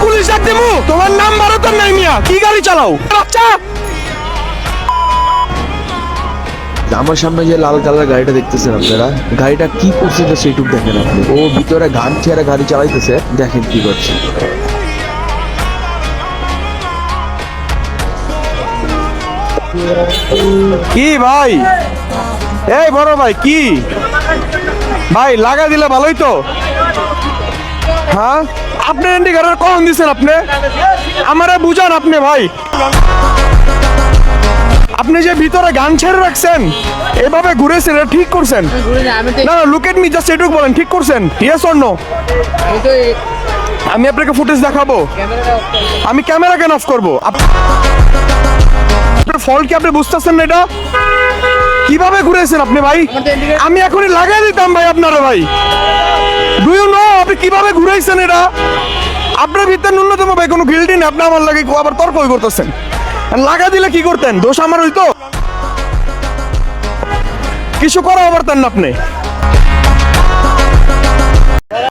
Police ডাক দেবো? তোমার নাম্বারও তো নাই মিয়া, কি গাড়ি চালাও বাচ্চা? আমার সামনে যে লাল কালার গাড়িটা দেখতেছেন আপনারা, গাড়িটা কি করছে তো সেইটুক দেখেন আপনি। ও ভিতরে গান ছেড়ে গাড়ি চালাইতেছে, দেখেন কি করছে। কি ভাই, এই বড় ভাই, কি ভাই লাগা দিলে ভালোই তো। হ্যাঁ, আপনি ইন্ডিকেটর কখন দিচ্ছেন? আপনি আমারে বুঝান আপনি ভাই। আপনি যে ভিতরে গান ছেড়ে রাখছেন, এভাবে ঘুরেছেন, এটা ঠিক করছেন? না না, লুক এট মি, জাস্ট এটুকু বলেন, ঠিক করছেন? Yes or no? আমি আপনাকে ফুটেজ দেখাবো। আমি ক্যামেরা কেন অফ করবো? আপনার ফল্ট কি আপনি বুঝতেছেন না? এটা কিভাবে ঘুরেছেন আপনি ভাই? আমি এখনই লাগাই দিতাম ভাই আপনারা ভাই। ডু ইউ নো আপনি কিভাবে ঘুরাইছেন এটা? আপনার ভিতরে ন্যূনতম ভাই কোনো গিল্টি নেই, আপনি আমার লাগে আবার তর্ক করতেছেন। লাগা দিলে কি করতেন? দোষ আমার হইতো? কিছু করা পারতেন না আপনি?